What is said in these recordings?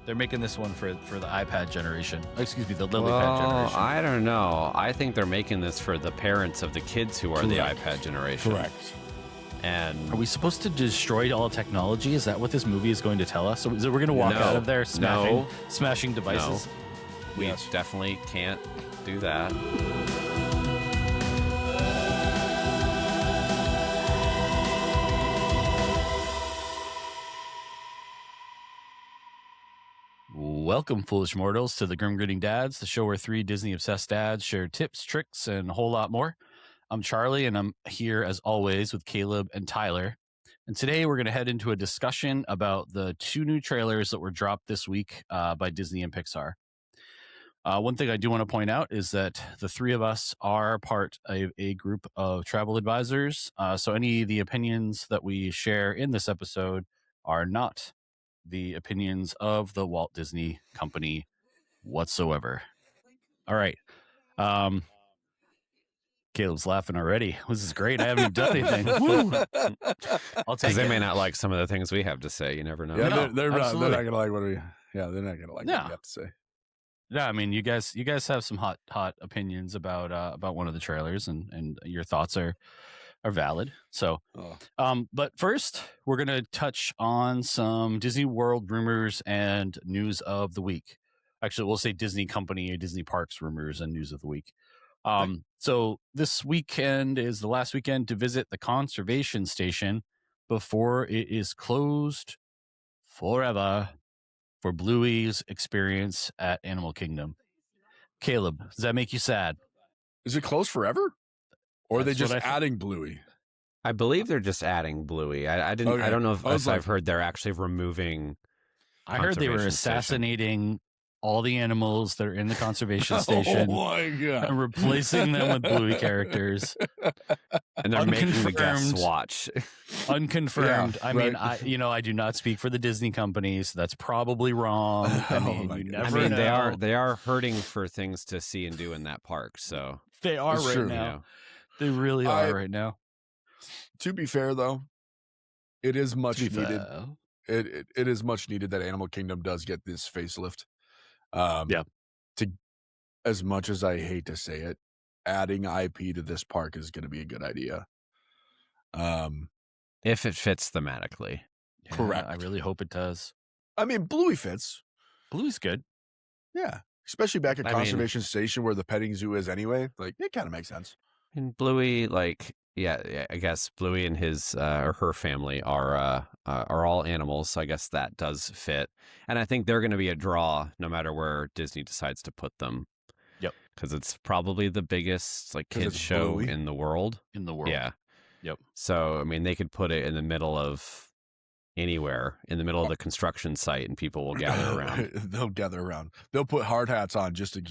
They're making this one for the iPad generation. Excuse me, the LilyPad generation. I don't know. I think they're making this for the parents of the kids who are the iPad generation. Correct. And are we supposed to destroy all technology? Is that what this movie is going to tell us? So we're going to walk out of there smashing devices? No. We definitely can't do that. Welcome, foolish mortals, to the Grim Grinning Dads, the show where three Disney-obsessed dads share tips, tricks, and a whole lot more. I'm Charlie, and I'm here, as always, with Caleb and Tyler. And today we're going to head into a discussion about the two new trailers that were dropped this week by Disney and Pixar. One thing I do want to point out is that the three of us are part of a group of travel advisors. So any of the opinions that we share in this episode are not the opinions of the Walt Disney Company whatsoever. All right. Caleb's laughing already. This is great. I haven't even done anything. I'll take it. They may not like some of the things we have to say. You never know. Yeah, they're not gonna like what we. Yeah, they're not gonna like what we have to say. Yeah, I mean, you guys have some hot opinions about one of the trailers, and your thoughts are valid. So, but first, we're gonna touch on some Disney World rumors and news of the week. Actually, we'll say Disney Company or Disney Parks rumors and news of the week. So this weekend is the last weekend to visit the conservation station before it is closed forever for Bluey's experience at Animal Kingdom. Caleb, does that make you sad? Is it closed forever? Or are they just adding Bluey? I believe they're just adding Bluey. I don't know if I've heard they're actually removing. I heard they were assassinating all the animals that are in the conservation station. Oh my God. And replacing them with Bluey characters. And they're making the guests watch. Unconfirmed. Yeah, I mean, I do not speak for the Disney company, so that's probably wrong. I mean, you never know. They are hurting for things to see and do in that park. So they are right now. You know. They really are right now. To be fair, though, it is much needed. It is much needed that Animal Kingdom does get this facelift. As much as I hate to say it, adding IP to this park is going to be a good idea. If it fits thematically. Yeah, correct. I really hope it does. I mean, Bluey fits. Bluey's good. Yeah. Especially back at Conservation Station where the petting zoo is anyway. Like, it kind of makes sense. And Bluey, I guess Bluey and his or her family are all animals. So I guess that does fit. And I think they're going to be a draw no matter where Disney decides to put them. Yep. Because it's probably the biggest kids show Bluey. in the world. Yeah. Yep. So, I mean, they could put it in the middle of anywhere, in the middle of the construction site, and people will gather around. They'll gather around. They'll put hard hats on just to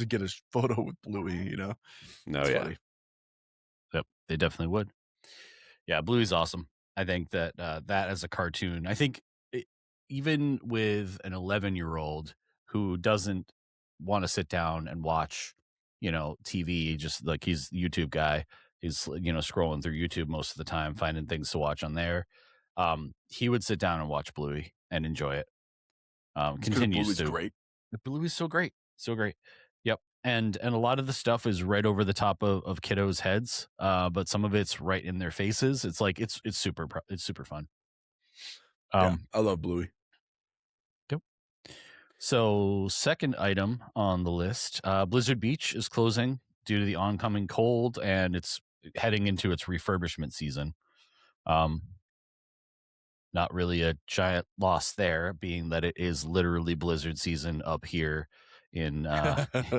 get a photo with Bluey, you know? It's funny. Yep, they definitely would. Yeah, Bluey's awesome. I think that that as a cartoon, I think even with an 11-year-old who doesn't want to sit down and watch, TV, just like he's the YouTube guy, he's scrolling through YouTube most of the time, finding things to watch on there. He would sit down and watch Bluey and enjoy it. Continues to. Great. Bluey's so great, so great. Yep. And a lot of the stuff is right over the top of kiddos' heads, but some of it's right in their faces. It's like it's super fun. I love Bluey. Yep. So, second item on the list, Blizzard Beach is closing due to the oncoming cold, and it's heading into its refurbishment season. Not really a giant loss there, being that it is literally blizzard season up here in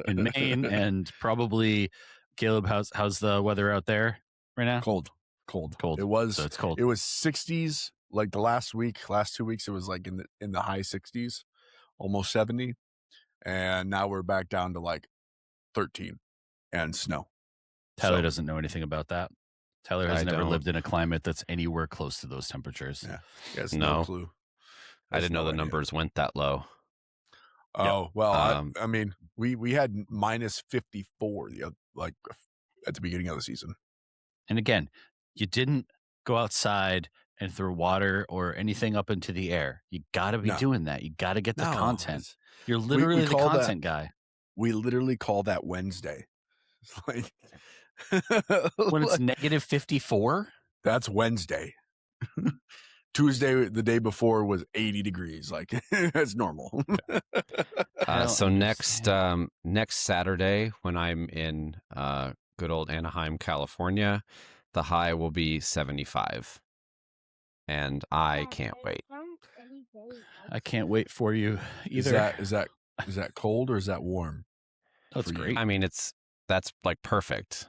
Maine, and probably Caleb, how's the weather out there right now? Cold. It was. So it's cold. It was 60s like the last 2 weeks. It was like in the high 60s, almost 70, and now we're back down to like 13 and snow. Tyler doesn't know anything about that. Tyler has never lived in a climate that's anywhere close to those temperatures. Yeah, he has no clue. I didn't know the numbers went that low. Oh, well, I mean, we had minus 54 at the beginning of the season. And again, you didn't go outside and throw water or anything up into the air. You got to be doing that. You got to get the content. You're literally the content guy. We literally call that Wednesday. It's like when it's negative 54. That's Wednesday. Tuesday, the day before, was 80 degrees. Like, that's normal. So next Saturday, when I'm in good old Anaheim, California, the high will be 75, and I can't wait. I can't wait for you either. Is that cold or is that warm? That's great. I mean, that's like perfect.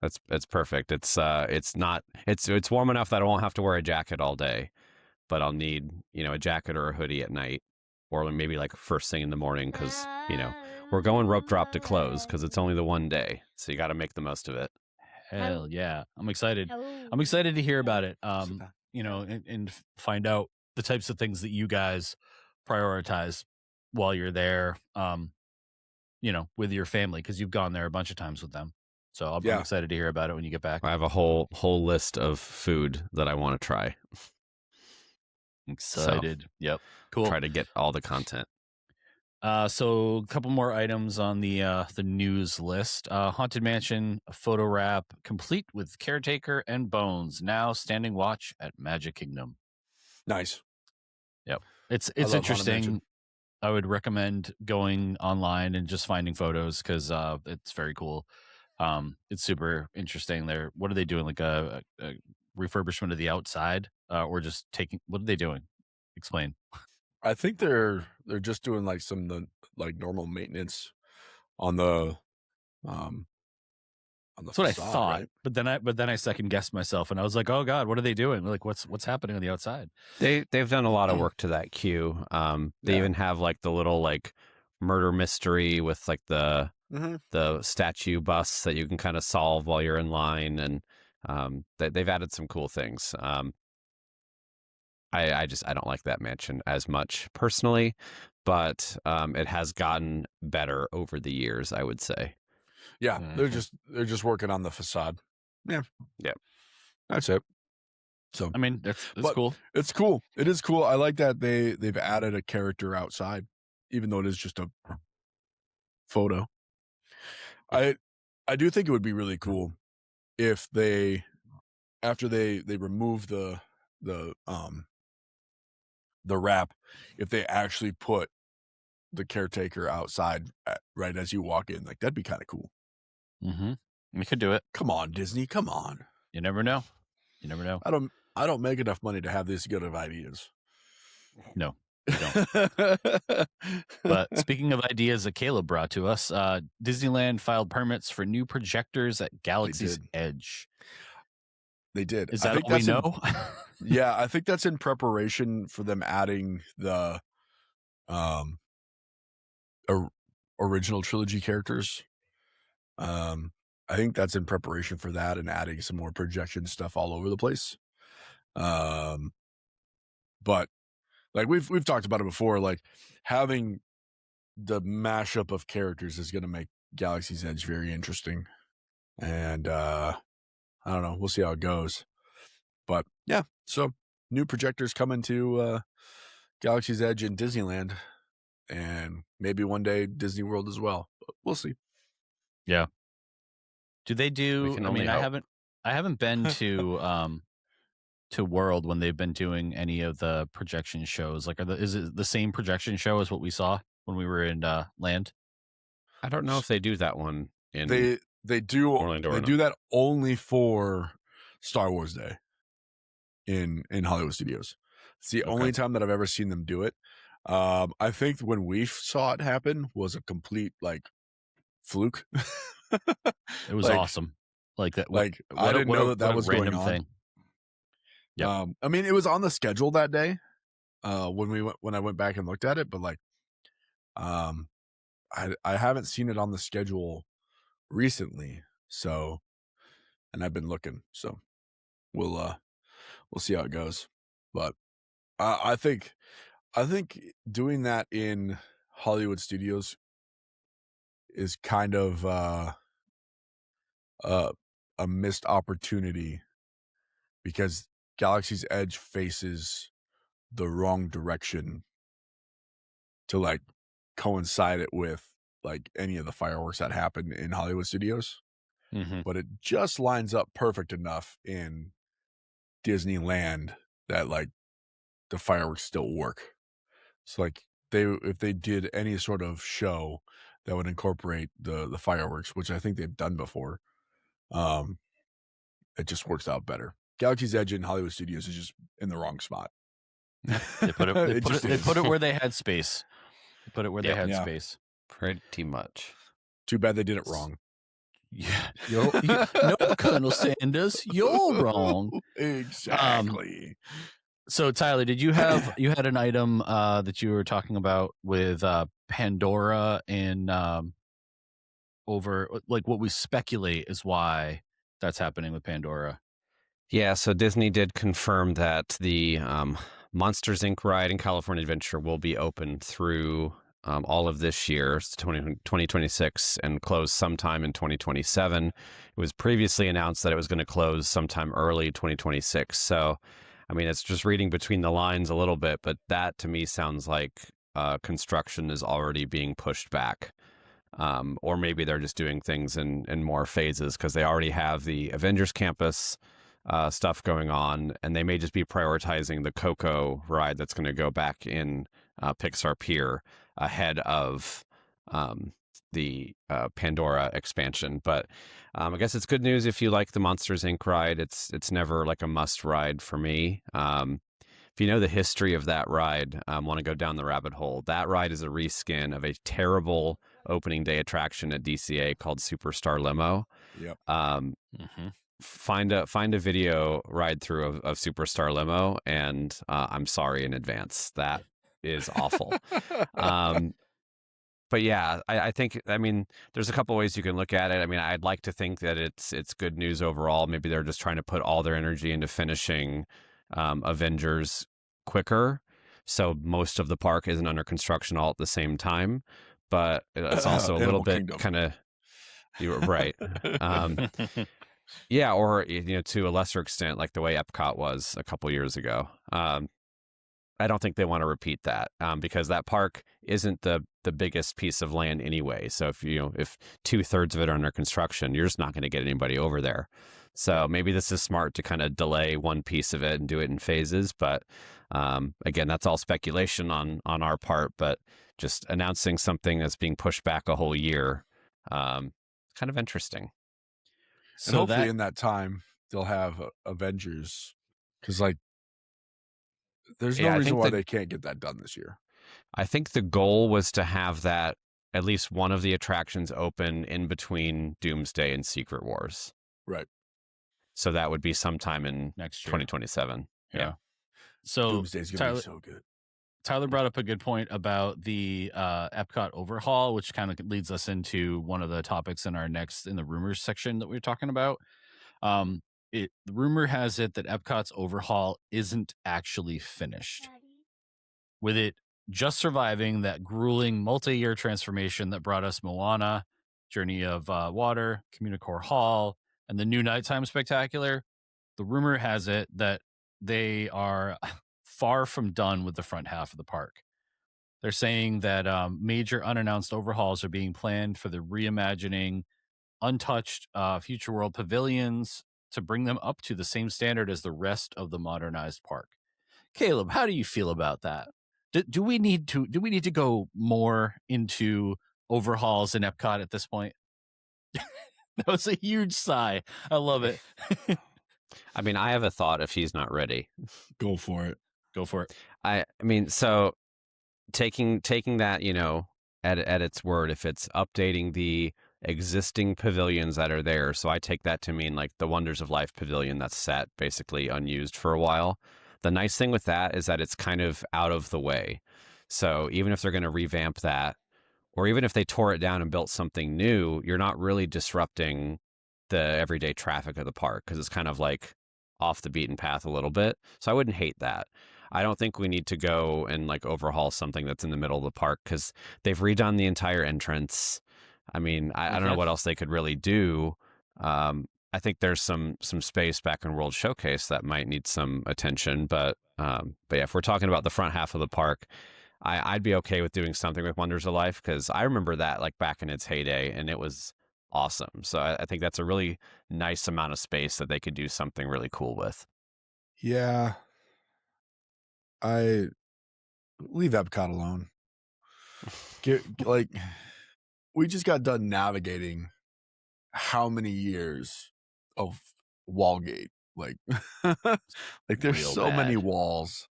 It's perfect. It's warm enough that I won't have to wear a jacket all day, but I'll need, a jacket or a hoodie at night, or maybe like first thing in the morning, because we're going rope drop to close because it's only the one day, so you got to make the most of it. Hell yeah, I'm excited. I'm excited to hear about it. And find out the types of things that you guys prioritize while you're there. With your family, because you've gone there a bunch of times with them. So I'm excited to hear about it when you get back. I have a whole list of food that I want to try. Excited. So, yep. Cool. Try to get all the content. So a couple more items on the news list. Haunted Mansion photo wrap complete with caretaker and bones. Now standing watch at Magic Kingdom. Nice. Yep. It's interesting. I would recommend going online and just finding photos because it's very cool. It's super interesting. What are they doing? Like a refurbishment of the outside, or just taking? What are they doing? Explain. I think they're just doing like some normal maintenance on the That's facade, what I thought, right? but then I second guessed myself, and I was like, "Oh God, what are they doing? Like, what's happening on the outside?" They've done a lot of work to that queue. They even have like the little like murder mystery with like the statue busts that you can kind of solve while you're in line, and they've added some cool things. I don't like that mansion as much personally, but it has gotten better over the years, I would say. Yeah, they're just working on the facade. Yeah. That's it. So I mean, that's cool. It's cool. It is cool. I like that they've added a character outside, even though it is just a photo. I do think it would be really cool if they, after they remove the wrap, if they actually put the caretaker outside right as you walk in. Like, that'd be kind of cool. Mm-hmm. We could do it. Come on, Disney. Come on. You never know. You never know. I don't make enough money to have this good of ideas. No, you don't. But speaking of ideas that Caleb brought to us, Disneyland filed permits for new projectors at Galaxy's Edge. They did. Is that all we know? Yeah, I think that's in preparation for them adding the original trilogy characters. I think that's in preparation for that and adding some more projection stuff all over the place. But like we've talked about it before, like having the mashup of characters is going to make Galaxy's Edge very interesting. And I don't know, we'll see how it goes. But yeah, so new projectors coming to Galaxy's Edge in Disneyland, and maybe one day Disney World as well. But we'll see. Yeah. Do they do? I mean, I haven't been to World when they've been doing any of the projection shows. Like, is it the same projection show as what we saw when we were in Land? I don't know if they do that one in they do Orlando. They do that only for Star Wars Day in Hollywood Studios. It's the only time that I've ever seen them do it. I think when we saw it happen was a complete like fluke. It was awesome. Like that. Like I didn't know that was going on. Thing. Yeah. I mean, it was on the schedule that day when I went back and looked at it, but like, I haven't seen it on the schedule recently. So, and I've been looking. So, we'll see how it goes. But I think doing that in Hollywood Studios is kind of a missed opportunity, because Galaxy's Edge faces the wrong direction to like coincide it with like any of the fireworks that happen in Hollywood studios. Mm-hmm. But it just lines up perfect enough in Disneyland that like the fireworks still work. So like if they did any sort of show that would incorporate the fireworks, which I think they've done before, it just works out better. Galaxy's Edge in Hollywood studios is just in the wrong spot. They put it. They It put just it. They is. put it where they had space. They put it where they had Yeah. space. Pretty much. Too bad they did it wrong. Yeah, no, Colonel Sanders, you're wrong. Exactly. So Tyler, did you have had an item that you were talking about with Pandora and over like what we speculate is why that's happening with Pandora? Yeah, so Disney did confirm that the Monsters Inc. ride and California Adventure will be open through all of this year, 2026, and close sometime in 2027. It was previously announced that it was going to close sometime early 2026. So, I mean, it's just reading between the lines a little bit, but that to me sounds like construction is already being pushed back. Or maybe they're just doing things in more phases because they already have the Avengers Campus stuff going on, and they may just be prioritizing the Coco ride that's going to go back in Pixar Pier ahead of the Pandora expansion. But I guess it's good news if you like the Monsters Inc. ride. It's never like a must ride for me. If you know the history of that ride, want to go down the rabbit hole, that ride is a reskin of a terrible opening day attraction at DCA called Superstar Limo. Yep. Find a video ride through of Superstar Limo, and I'm sorry in advance. That is awful. But yeah, I think, I mean, there's a couple ways you can look at it. I mean, I'd like to think that it's good news overall. Maybe they're just trying to put all their energy into finishing Avengers quicker, so most of the park isn't under construction all at the same time. But it's also a little bit kind of, you were right. Yeah, or to a lesser extent, like the way EPCOT was a couple years ago. I don't think they want to repeat that because that park isn't the biggest piece of land anyway. So if 2/3 of it are under construction, you're just not going to get anybody over there. So maybe this is smart to kind of delay one piece of it and do it in phases. But again, that's all speculation on our part. But just announcing something that's being pushed back a whole year, kind of interesting. And hopefully in that time they'll have Avengers, because like there's no reason why they can't get that done this year. I think the goal was to have that at least one of the attractions open in between Doomsday and Secret Wars. Right. So that would be sometime in next year, 2027. Yeah. So Doomsday's gonna be so good. Tyler brought up a good point about the EPCOT overhaul, which kind of leads us into one of the topics in the rumors section that we were talking about. The rumor has it that EPCOT's overhaul isn't actually finished, with it just surviving that grueling multi-year transformation that brought us Moana, Journey of Water, Communicore Hall, and the new Nighttime Spectacular. The rumor has it that they are far from done with the front half of the park. They're saying that major unannounced overhauls are being planned for the reimagining untouched Future World pavilions to bring them up to the same standard as the rest of the modernized park. Caleb, how do you feel about that? Do we need to go more into overhauls in EPCOT at this point? That was a huge sigh. I love it. I mean, I have a thought if he's not ready. Go for it. Go for it. I mean, so taking that, at its word, if it's updating the existing pavilions that are there, so I take that to mean like the Wonders of Life pavilion that's sat basically unused for a while. The nice thing with that is that it's kind of out of the way. So even if they're going to revamp that, or even if they tore it down and built something new, you're not really disrupting the everyday traffic of the park because it's kind of like off the beaten path a little bit. So I wouldn't hate that. I don't think we need to go and like overhaul something that's in the middle of the park because they've redone the entire entrance. I mean, I don't know what else they could really do. I think there's some space back in World Showcase that might need some attention. But yeah, if we're talking about the front half of the park, I'd be okay with doing something with Wonders of Life, because I remember that like back in its heyday, and it was awesome. So I think that's a really nice amount of space that they could do something really cool with. Yeah. I leave Epcot alone. Like, we just got done navigating how many years of Wallgate. Like, like there's Real so many bad. walls.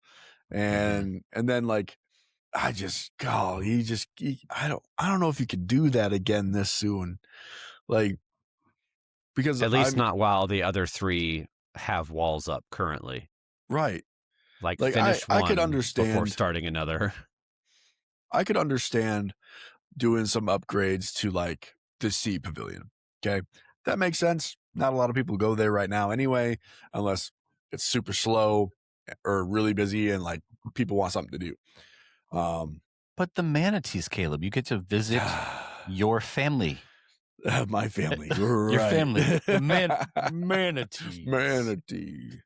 And then like I don't know if you could do that again this soon. Like, because At least not while the other three have walls up currently. Right. Like Like, finish I one could before understand. starting another. I could understand doing some upgrades to like the Sea Pavilion. Okay. That makes sense. Not a lot of people go there right now anyway, unless it's super slow or really busy and like people want something to do. But the manatees, Caleb, you get to visit your family. My family. Your Right. family. The manatees. Manatee.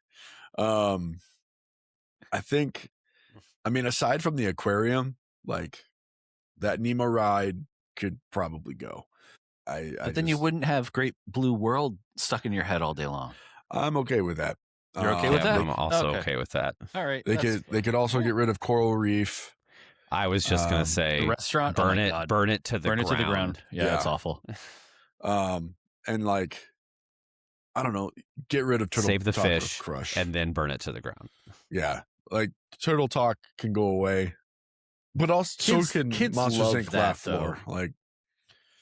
I think, I mean, aside from the aquarium, like that Nemo ride could probably go. But then you wouldn't have Great Blue World stuck in your head all day long. I'm okay with that. You're okay with that? I'm also okay with that. All right. They could also get rid of Coral Reef. I was just gonna say the restaurant. burn it to the ground. To the ground. Yeah, that's awful. And like, I don't know, get rid of Turtle Save the Talk fish Crush and then burn it to the ground. Yeah, like Turtle Talk can go away, but also kids Monsters love Inc. that, Laugh Floor. Like,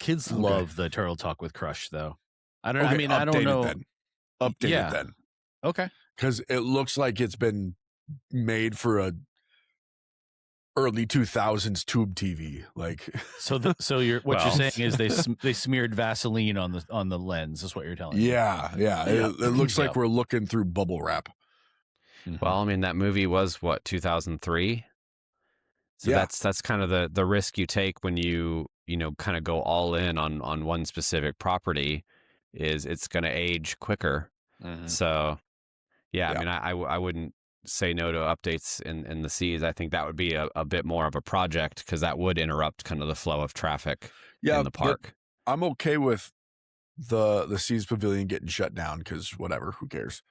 kids love the Turtle Talk with Crush, though. I don't. Okay, I mean, I don't know. Updated then. Okay. Because it looks like it's been made for a early 2000s tube TV. Like, so you're you're saying is they smeared Vaseline on the lens. Is what you're telling me? Yeah. It looks like we're looking through bubble wrap. Well, I mean, that movie was what, 2003. So that's kind of the risk you take when you kind of go all in on one specific property, is it's going to age quicker. So yeah, I mean, I wouldn't say no to updates in the seas. I think that would be a bit more of a project, because that would interrupt kind of the flow of traffic in the park. I'm okay with the Seas Pavilion getting shut down, because whatever, who cares?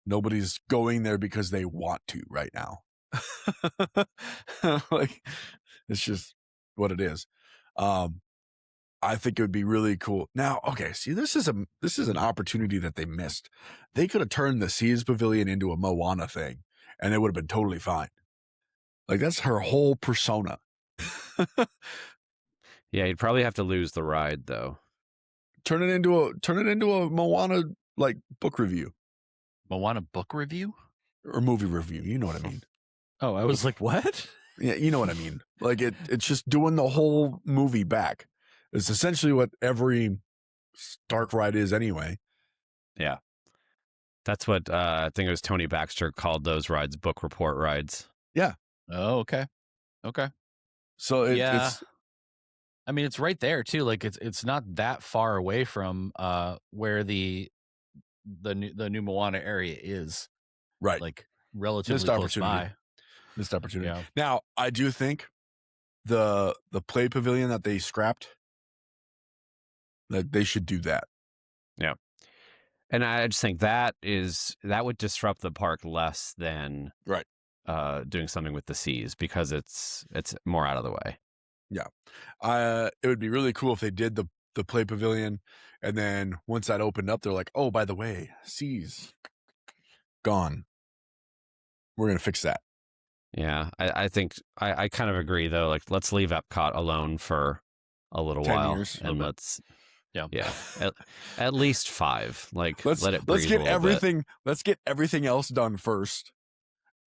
Nobody's going there because they want to right now. Like, it's just what it is. I think it would be really cool. Now, okay, see, this is an opportunity that they missed. They could have turned the Seas Pavilion into a Moana thing, and it would have been totally fine. Like, that's her whole persona. Yeah, you'd probably have to lose the ride though. Turn it into a Moana like book review. Moana book review or movie review. You know what I mean? Oh, I was like, what? Yeah, you know what I mean. Like it's just doing the whole movie back. It's essentially what every dark ride is anyway. Yeah. That's what I think it was Tony Baxter called those rides book report rides. Yeah. Oh, okay. Okay. So it's I mean, it's right there too. Like it's not that far away from where the new Moana area is. Right. Like relatively close by. Missed opportunity. Yeah. Now, I do think the play pavilion that they scrapped, that they should do that. Yeah. And I just think that would disrupt the park less than doing something with the seas, because it's more out of the way. Yeah. It would be really cool if they did the play pavilion, and then once that opened up, they're like, oh, by the way, seas gone. We're going to fix that. Yeah. I think I kind of agree though. Like, let's leave Epcot alone for a little 10 while years, and let's at least 5. Like, let it breathe. Let's get everything else done first,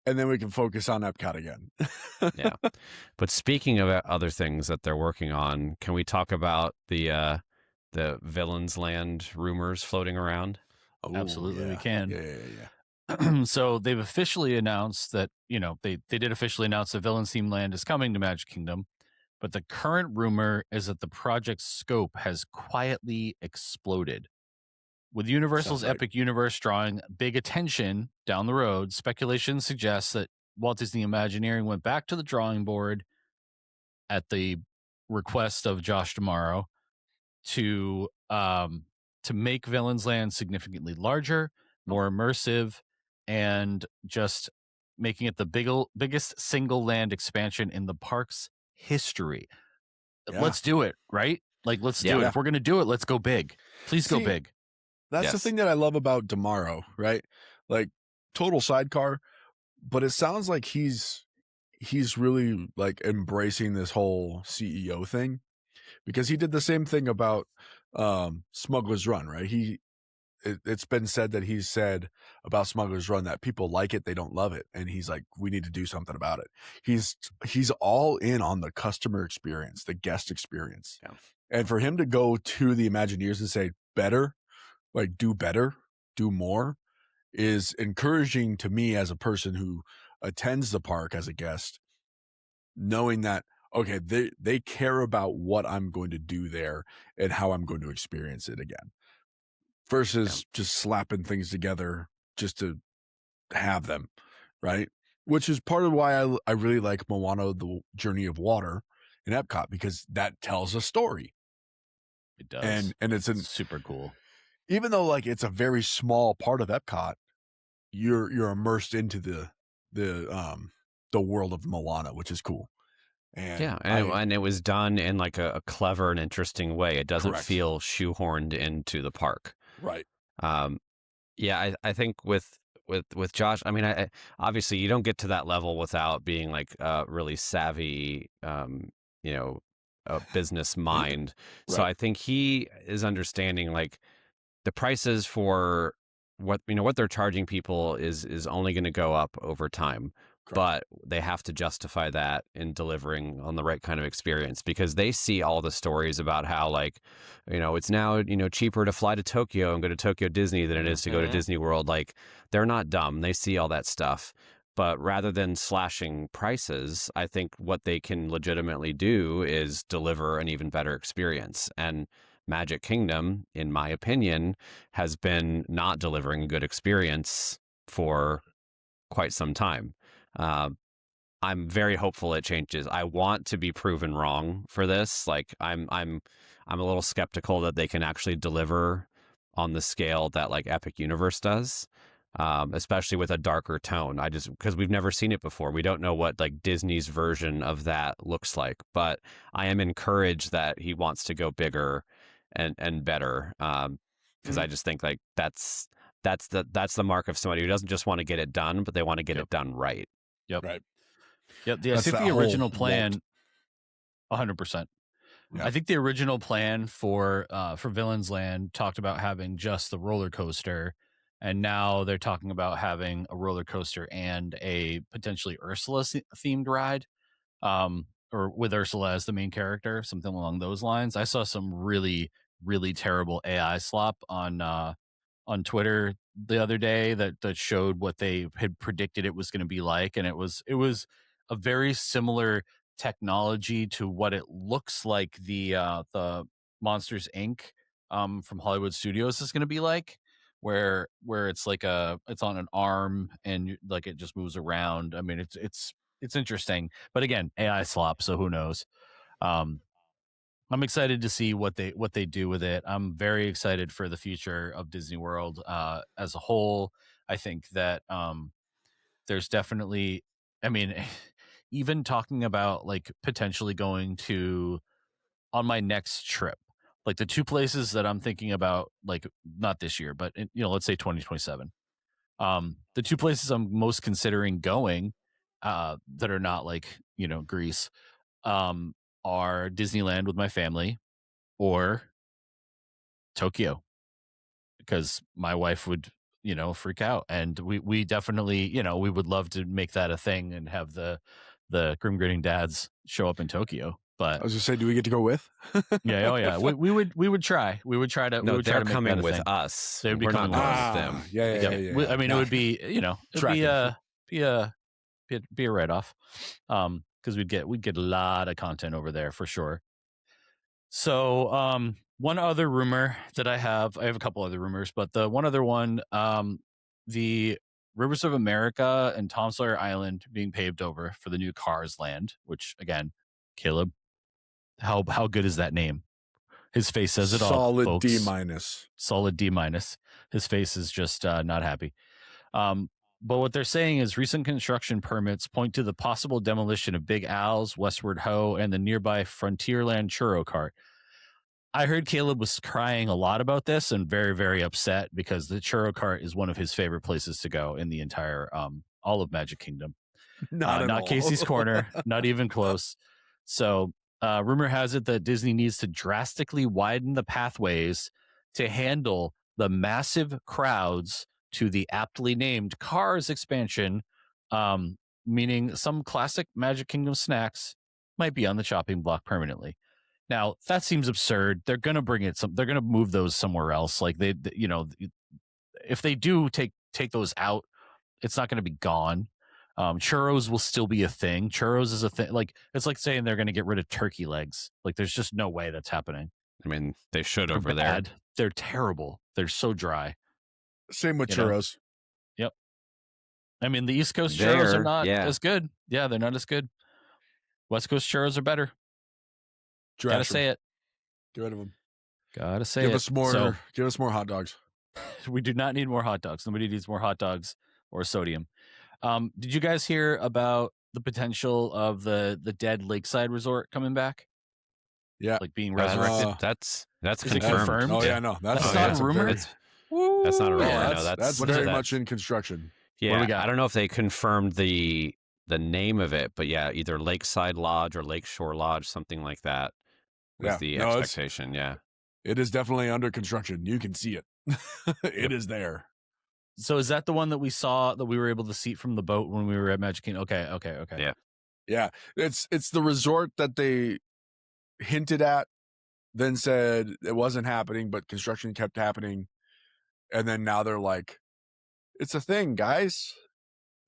and then we can focus on Epcot again. Yeah. But speaking of other things that they're working on, can we talk about the Villains Land rumors floating around? Oh, absolutely, we can. Yeah. So they've officially announced that, they did officially announce that Villains Theme Land is coming to Magic Kingdom, but the current rumor is that the project's scope has quietly exploded. With Universal's Sounds right. Epic Universe drawing big attention down the road, speculation suggests that Walt Disney Imagineering went back to the drawing board at the request of Josh D'Amaro to make Villains Land significantly larger, more immersive, and just making it the biggest single land expansion in the park's history. Yeah. Let's do it, right? Like, let's do it. Yeah. If we're going to do it, let's go big. Please go See, big. That's the Yes. thing that I love about D'Amaro, right? Like, total sidecar, but it sounds like he's really like embracing this whole CEO thing, because he did the same thing about Smuggler's Run, right? It's been said that he's said about Smuggler's Run that people like it, they don't love it, and he's like, we need to do something about it. He's all in on the customer experience, the guest experience. Yeah. And for him to go to the Imagineers and say better, like do better, do more, is encouraging to me as a person who attends the park as a guest, knowing that, okay, they care about what I'm going to do there and how I'm going to experience it again, versus just slapping things together just to have them, right? Which is part of why I really like Moana, the Journey of Water in Epcot, because that tells a story. It does. And it's super cool. Even though like it's a very small part of Epcot, you're immersed into the world of Moana, which is cool. And and it was done in like a clever and interesting way. It doesn't Correct. feel shoehorned into the park. Right. I think with Josh, I mean, I obviously you don't get to that level without being like really savvy, a business mind. So Right. I think he is understanding like the prices for what they're charging people is only going to go up over time. Correct. But they have to justify that in delivering on the right kind of experience, because they see all the stories about how like, it's now, cheaper to fly to Tokyo and go to Tokyo Disney than it is to go to Disney World. Like, they're not dumb. They see all that stuff. But rather than slashing prices, I think what they can legitimately do is deliver an even better experience. And Magic Kingdom, in my opinion, has been not delivering a good experience for quite some time. I'm very hopeful it changes. I want to be proven wrong for this. Like I'm a little skeptical that they can actually deliver on the scale that like Epic Universe does, especially with a darker tone. Because we've never seen it before. We don't know what like Disney's version of that looks like. But I am encouraged that he wants to go bigger and better. Because I just think like that's the mark of somebody who doesn't just want to get it done, but they want to get it done right. Yep. Right. Yep. I That's think that the whole original plan, Walt. 100%. Yeah. I think the original plan for Villains Land talked about having just the roller coaster, and now they're talking about having a roller coaster and a potentially Ursula themed ride, or with Ursula as the main character, something along those lines. I saw some really, really terrible AI slop on Twitter the other day that showed what they had predicted it was going to be like, and it was a very similar technology to what it looks like the Monsters Inc. From Hollywood Studios is going to be like, where it's like it's on an arm and like it just moves around. I mean, it's interesting, but again, AI slop, so who knows. I'm excited to see what they do with it. I'm very excited for the future of Disney World as a whole. I think that there's definitely, I mean, even talking about like potentially going to on my next trip, like the two places that I'm thinking about, like not this year, but let's say 2027. The two places I'm most considering going that are not like Greece are Disneyland with my family or Tokyo, because my wife would freak out, and we definitely we would love to make that a thing and have the Grim Grinning Dads show up in Tokyo. But I was just saying, do we get to go with? yeah, we would try to They're make coming that a with thing. us. They would be We're coming not with going us. with them. Yeah. I mean, it would be be a write off, because we'd get a lot of content over there for sure. So One other rumor that I have a couple other rumors, but the one other one, the Rivers of America and Tom Sawyer Island being paved over for the new Cars Land, which again, Caleb, how good is that name? His face says it all. Solid folks. D-. Solid D-. His face is just not happy. But what they're saying is recent construction permits point to the possible demolition of Big Al's, Westward Ho, and the nearby Frontierland Churro Cart. I heard Caleb was crying a lot about this and very, very upset because the Churro Cart is one of his favorite places to go in the entire all of Magic Kingdom. Not Casey's Corner, not even close. So rumor has it that Disney needs to drastically widen the pathways to handle the massive crowds to the aptly named Cars expansion, meaning some classic Magic Kingdom snacks might be on the chopping block permanently. Now that seems absurd. They're going to bring it. They're going to move those somewhere else. Like they, if they do take those out, it's not going to be gone. Churros will still be a thing. Churros is a thing. Like it's like saying they're going to get rid of turkey legs. Like there's just no way that's happening. I mean, they should They're over bad. there. They're terrible. They're so dry. Same with churros. Yep. I mean, the East Coast churros are not as good. Yeah, they're not as good. West Coast churros are better. Gotta say it. Get rid of them. Gotta say give it. Us more. Give us more hot dogs. We do not need more hot dogs. Nobody needs more hot dogs or sodium. Did you guys hear about the potential of the dead Lakeside Resort coming back? Yeah, like being resurrected. That's confirmed. Oh yeah, no, that's not a rumor. That's not a rumor. Yeah, that's very much in construction. Yeah, I don't know if they confirmed the name of it, but yeah, either Lakeside Lodge or Lakeshore Lodge, something like that. Was the expectation? Yeah, it is definitely under construction. You can see it. It is there. So is that the one that we saw that we were able to see from the boat when we were at Magic Kingdom? Okay. Yeah. It's the resort that they hinted at, then said it wasn't happening, but construction kept happening, and then now they're like, "It's a thing, guys."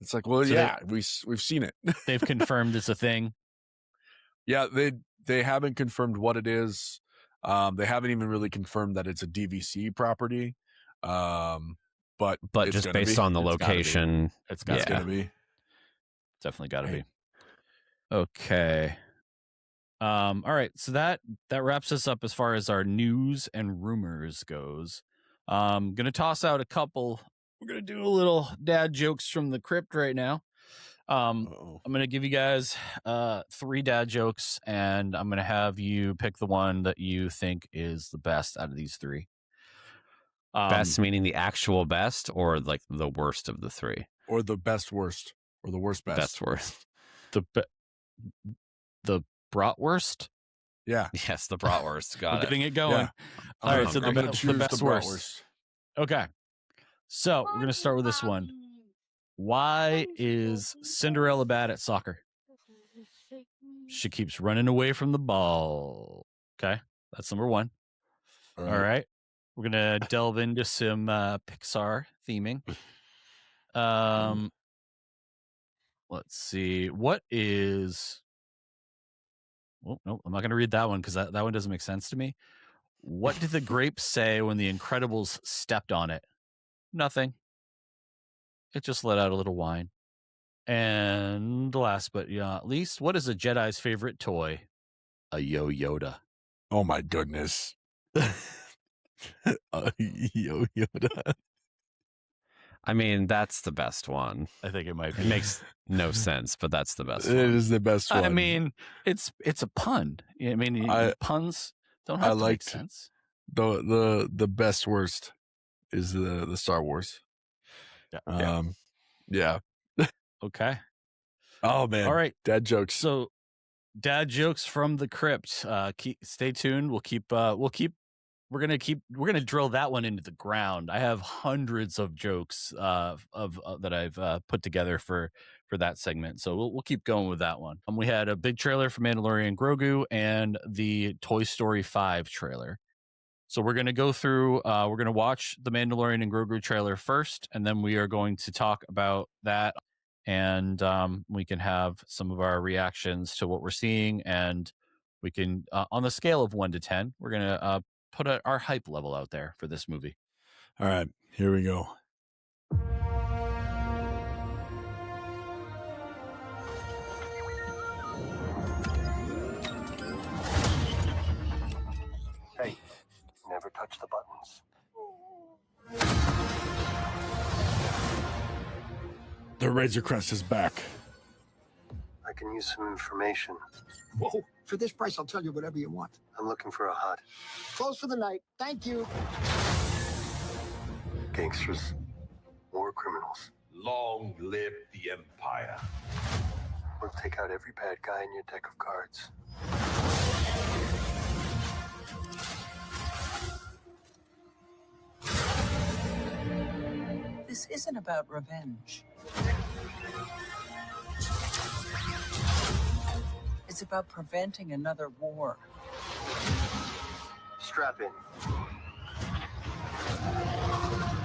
It's like, well, so yeah, we've seen it. They've confirmed it's a thing. Yeah, they haven't confirmed what it is. They haven't even really confirmed that it's a DVC property. But just based on the location, it's gonna be. Definitely got to be. Okay. All right. So that wraps us up as far as our news and rumors goes. Gonna toss out a couple. We're gonna do a little dad jokes from the crypt right now. I'm gonna give you guys 3 dad jokes, and I'm gonna have you pick the one that you think is the best out of these 3. Best meaning the actual best, or like the worst of the 3, or the best worst, or the worst best. Best worst. The bratwurst. Yeah. Yes, the bratwurst. Got it. Getting it going. Yeah. All right. So I'm gonna choose the best worst. Okay. So we're gonna start with this one. Why is Cinderella bad at soccer? She keeps running away from the ball. Okay, that's number 1. All right. We're gonna delve into some Pixar theming. Let's see. What is? Oh no, I'm not gonna read that one because that one doesn't make sense to me. What did the grapes say when the Incredibles stepped on it? Nothing. It just let out a little whine. And last but not least, what is a Jedi's favorite toy? A Yoda. Oh my goodness. Yoda. I mean, that's the best one. I think it might be. It makes no sense, but that's the best one. It is the best one. I mean, it's a pun. I mean, puns don't have to make sense. The best worst is the Star Wars. Yeah. Okay. Oh man. All right. Dad jokes. So, dad jokes from the crypt. Stay tuned. We're gonna drill that one into the ground. I have hundreds of jokes that I've put together for that segment. So we'll keep going with that one. We had a big trailer for Mandalorian Grogu and the Toy Story 5 trailer. So we're going to go through, we're going to watch the Mandalorian and Grogu trailer first, and then we are going to talk about that, and we can have some of our reactions to what we're seeing, and we can, on the scale of 1 to 10, we're going to put our hype level out there for this movie. All right, here we go. Hey, never touch the buttons. The Razor Crest is back. I can use some information. Whoa, for this price, I'll tell you whatever you want. I'm looking for a hut. Close for the night. Thank you. Gangsters, war criminals. Long live the Empire. We'll take out every bad guy in your deck of cards. This isn't about revenge. It's about preventing another war. Strap in.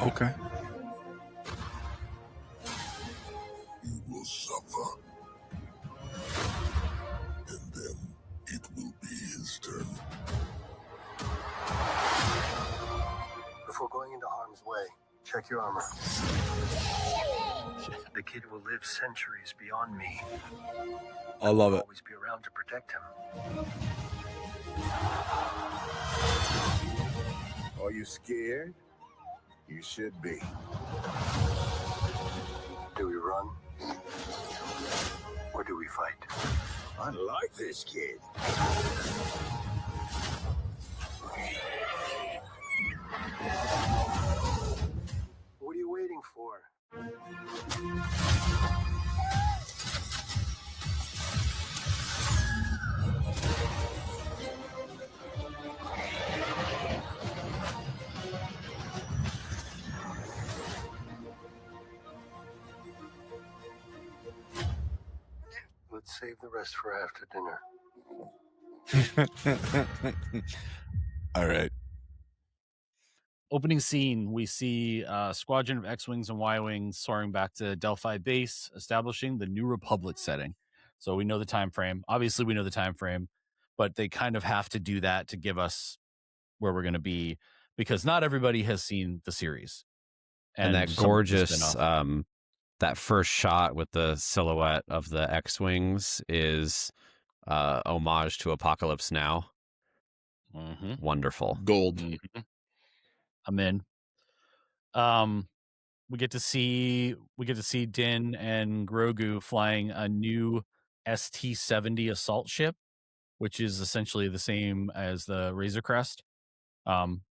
Okay. You will suffer. And then it will be his turn. Before going into harm's way, check your armor. The kid will live centuries beyond me. I love it. Always be around to protect him. Are you scared? You should be. Do we run? Or do we fight? I like this kid. What are you waiting for? Let's save the rest for after dinner. All right. Opening scene, we see a squadron of X-Wings and Y-Wings soaring back to Delphi base, establishing the New Republic setting. So we know the time frame. Obviously, we know the time frame, but they kind of have to do that to give us where we're going to be, because not everybody has seen the series. And that some of the gorgeous, spin-off. that first shot with the silhouette of the X-Wings is homage to Apocalypse Now. Mhm. Wonderful. Gold. Mhm. I'm in. We get to see Din and Grogu flying a new ST-70 assault ship, which is essentially the same as the Razor Crest.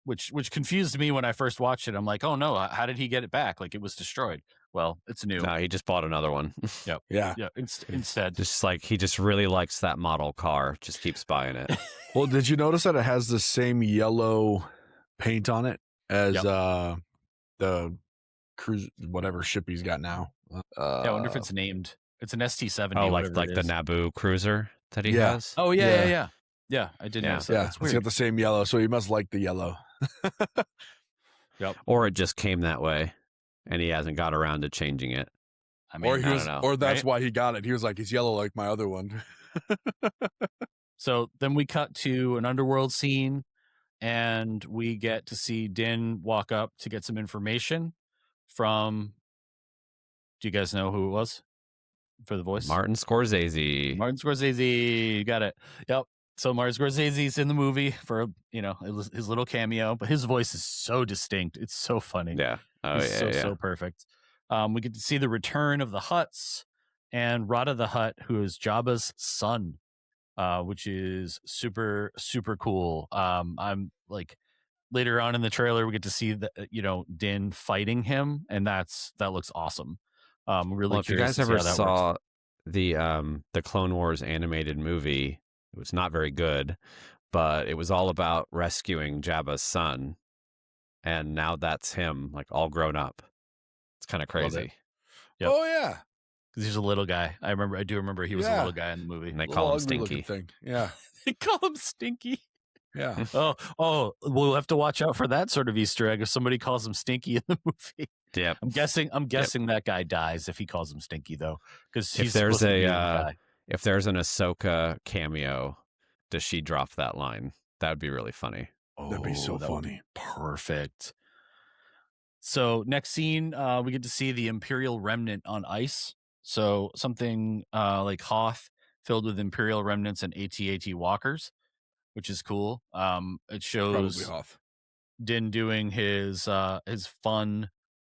Which confused me when I first watched it. I'm like, oh no, how did he get it back? Like, it was destroyed. Well, it's new. No, he just bought another one. Yep. Yeah. Yeah. Instead, Just like he just really likes that model car, just keeps buying it. Well, did you notice that it has the same yellow paint on it as Yep. the cruise, whatever ship he's got now? yeah, I wonder if it's named. It's an ST-70. Oh, whatever like it the is. Naboo cruiser that he Yeah. has. Oh Yeah. yeah. I did Yeah. notice that. Yeah, That's it's weird. got the same yellow, so he must like the yellow. Yep. Or it just came that way, and he hasn't got around to changing it. I mean, Or he I was, don't know, or that's right? why he got it. He was like, it's yellow like my other one. So then we cut to an underworld scene, and we get to see Din walk up to get some information from. Do you guys know who it was for the voice? Martin Scorsese. Martin Scorsese. You got it. Yep. So Martin Scorsese's in the movie for his little cameo, but his voice is so distinct. It's so funny. Yeah. Oh, It's yeah, so perfect. We get to see the return of the Hutts and Rada the Hutt, who is Jabba's son, which is super, super cool. I'm like, later on in the trailer, we get to see Din fighting him, and that looks awesome. Really Well, if you curious guys to see ever how that saw works. the Clone Wars animated movie, it was not very good, but it was all about rescuing Jabba's son, and now that's him, like all grown up. It's kind of Love it. crazy. Yep. Oh yeah, Because he's a little guy. I do remember he was a Yeah. little guy in the movie. And they Little call him ugly looking Stinky. thing. Yeah, They call him Stinky. yeah. Oh, we'll have to watch out for that sort of Easter egg if somebody calls him Stinky in the movie. Yep. I'm guessing that guy dies if he calls him Stinky, though, because If he's there's supposed to be a the guy. if there's an Ahsoka cameo, does she drop that line? That would be really funny. That'd be so that would funny. perfect. So next scene, we get to see the Imperial remnant on ice. So something like Hoth filled with Imperial remnants and AT-AT walkers, which is cool. It Probably shows Hoth. Din doing his fun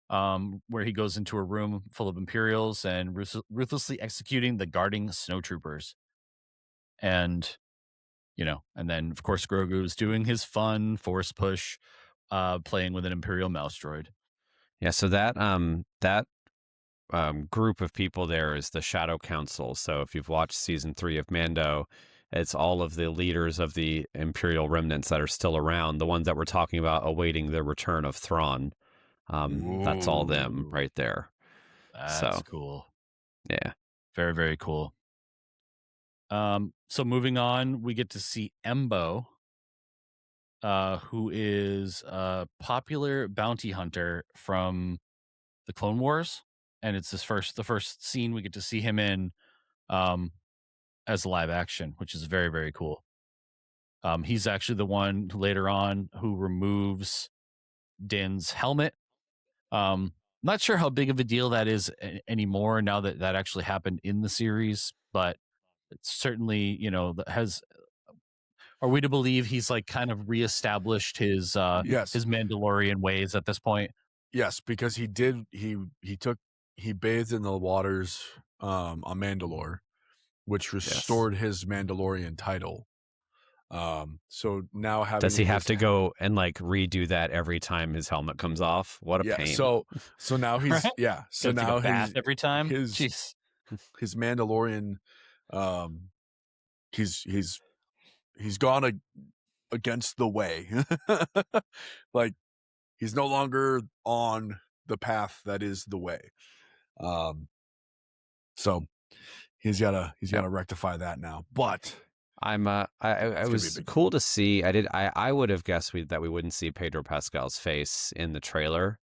where he goes into a room full of Imperials and ruthlessly executing the guarding snowtroopers. And, and then of course Grogu is doing his fun force push, playing with an Imperial mouse droid. Yeah, so that group of people there is the Shadow Council. So if you've watched season 3 of Mando, it's all of the leaders of the Imperial remnants that are still around, the ones that we're talking about awaiting the return of Thrawn. That's all them Ooh. right there. That's cool. Yeah. Very, very cool. So moving on, we get to see Embo, who is a popular bounty hunter from the Clone Wars, and it's the first scene we get to see him in as live action, which is very, very cool. He's actually the one later on who removes Din's helmet. Not sure how big of a deal that is anymore now that actually happened in the series, but it's certainly, has. Are we to believe he's like kind of reestablished his Yes. his Mandalorian ways at this point? Yes, because he bathed in the waters on Mandalore, which restored his Mandalorian title. So now having does he have to go and like redo that every time his helmet comes off? What a pain. So now he's Right? So Gotta take now a bath every time. his Mandalorian, he's gone against the way. Like he's no longer on the path that is the way. So he's gotta rectify that now. But I was cool to see. I would have guessed that we wouldn't see Pedro Pascal's face in the trailer,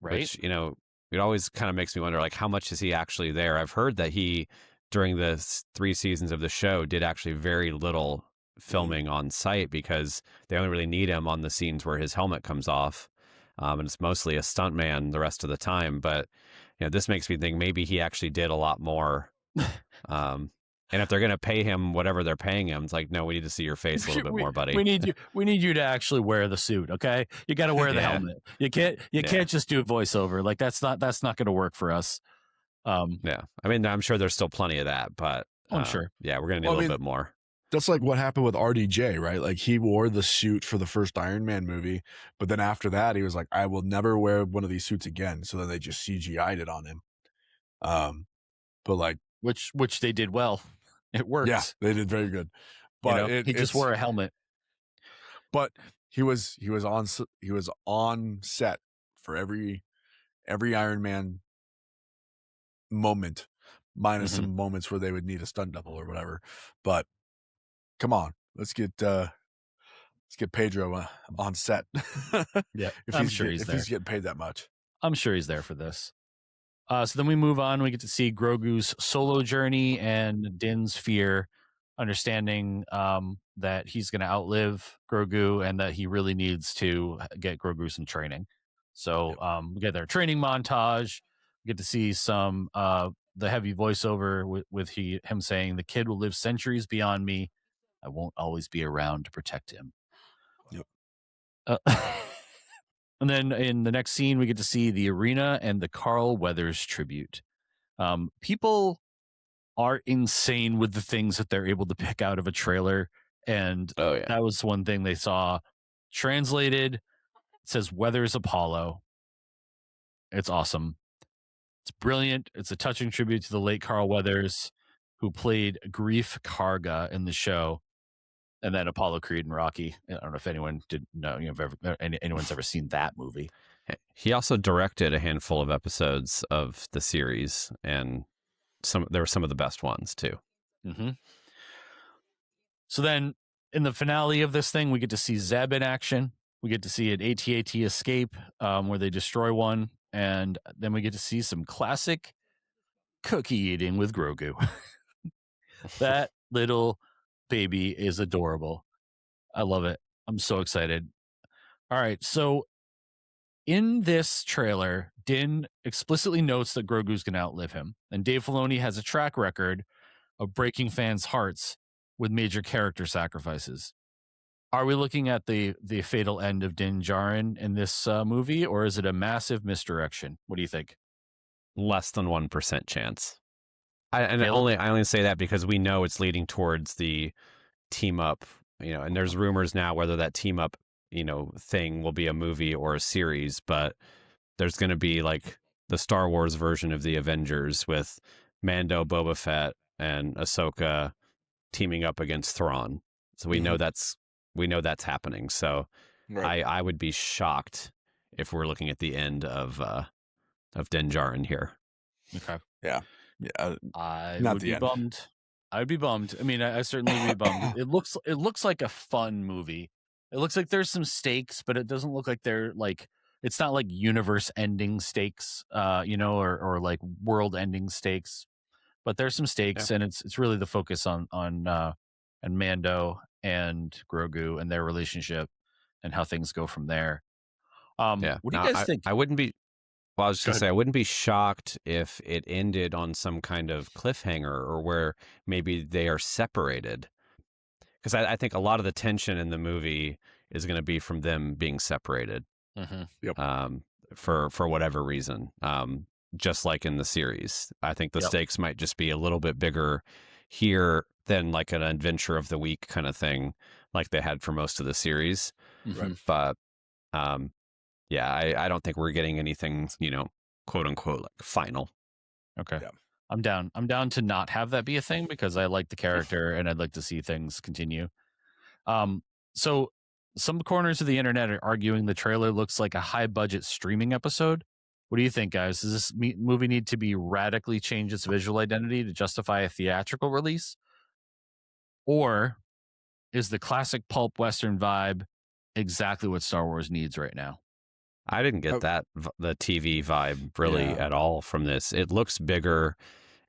Right? which, it always kind of makes me wonder, like, how much is he actually there? I've heard that he, during the 3 seasons of the show, did actually very little filming on site because they only really need him on the scenes where his helmet comes off. And it's mostly a stuntman the rest of the time. But, this makes me think maybe he actually did a lot more. And if they're going to pay him whatever they're paying him, it's like, no, we need to see your face a little bit more, buddy. We need you to actually wear the suit. Okay. You got to wear the helmet. You can't just do a voiceover. Like that's not going to work for us. Yeah. I mean, I'm sure there's still plenty of that, but I'm sure. Yeah, we're going to need a little bit more. That's like what happened with RDJ, right? Like he wore the suit for the first Iron Man movie, but then after that, he was like, I will never wear one of these suits again. So then they just CGI'd it on him. But like, which they did well. It worked. Yeah, they did very good. But he just wore a helmet. But he was on set for every Iron Man moment, minus some moments where they would need a stunt double or whatever. But come on, let's get Pedro on set. Yeah, if I'm sure he's there. If he's getting paid that much, I'm sure he's there for this. So then we move on. We get to see Grogu's solo journey and Din's fear, understanding that he's going to outlive Grogu and that he really needs to get Grogu some training. So we get their training montage. We get to see some the heavy voiceover with him saying, "The kid will live centuries beyond me. I won't always be around to protect him." Yep. And then in the next scene, we get to see the arena and the Carl Weathers tribute. People are insane with the things that they're able to pick out of a trailer. And that was one thing they saw. Translated, it says Weathers Apollo. It's awesome. It's brilliant. It's a touching tribute to the late Carl Weathers, who played Grief Karga in the show. And then Apollo Creed and Rocky. I don't know if anyone did know, anyone's ever seen that movie. He also directed a handful of episodes of the series, and there were some of the best ones too. Mm-hmm. So then, in the finale of this thing, we get to see Zeb in action. We get to see an AT-AT escape where they destroy one, and then we get to see some classic cookie eating with Grogu. That little baby is adorable. I love it. I'm so excited. All right, so in this trailer, Din explicitly notes that Grogu's going to outlive him, and Dave Filoni has a track record of breaking fans' hearts with major character sacrifices. Are we looking at the fatal end of Din Djarin in this movie, or is it a massive misdirection? What do you think? Less than 1% chance. I Caleb? only say that because we know it's leading towards the team up, and there's rumors now whether that team up, thing will be a movie or a series, but there's going to be like the Star Wars version of the Avengers with Mando, Boba Fett, and Ahsoka teaming up against Thrawn. So we know that's happening. So Right. I would be shocked if we're looking at the end of Din Djarin here. Okay. Yeah. I Not would the be end. bummed. I'd be bummed. I mean, I certainly would be bummed. It looks like a fun movie. It looks like there's some stakes, but it doesn't look like they're like, it's not like universe ending stakes, or like world ending stakes. But there's some stakes, and it's really the focus on and Mando and Grogu and their relationship and how things go from there. What do you guys think? I wouldn't be. Well, I was just Go going to say, I wouldn't be shocked if it ended on some kind of cliffhanger or where maybe they are separated. Because I think a lot of the tension in the movie is going to be from them being separated. Mm-hmm. Yep. For whatever reason. Just like in the series. I think the stakes might just be a little bit bigger here than like an adventure of the week kind of thing, like they had for most of the series. Mm-hmm. But I don't think we're getting anything, quote unquote, like final. Okay. Yeah. I'm down. I'm down to not have that be a thing because I like the character and I'd like to see things continue. So some corners of the internet are arguing the trailer looks like a high budget streaming episode. What do you think, guys? Does this movie need to be radically change its visual identity to justify a theatrical release? Or is the classic pulp Western vibe exactly what Star Wars needs right now? I didn't get the TV vibe really at all from this. It looks bigger.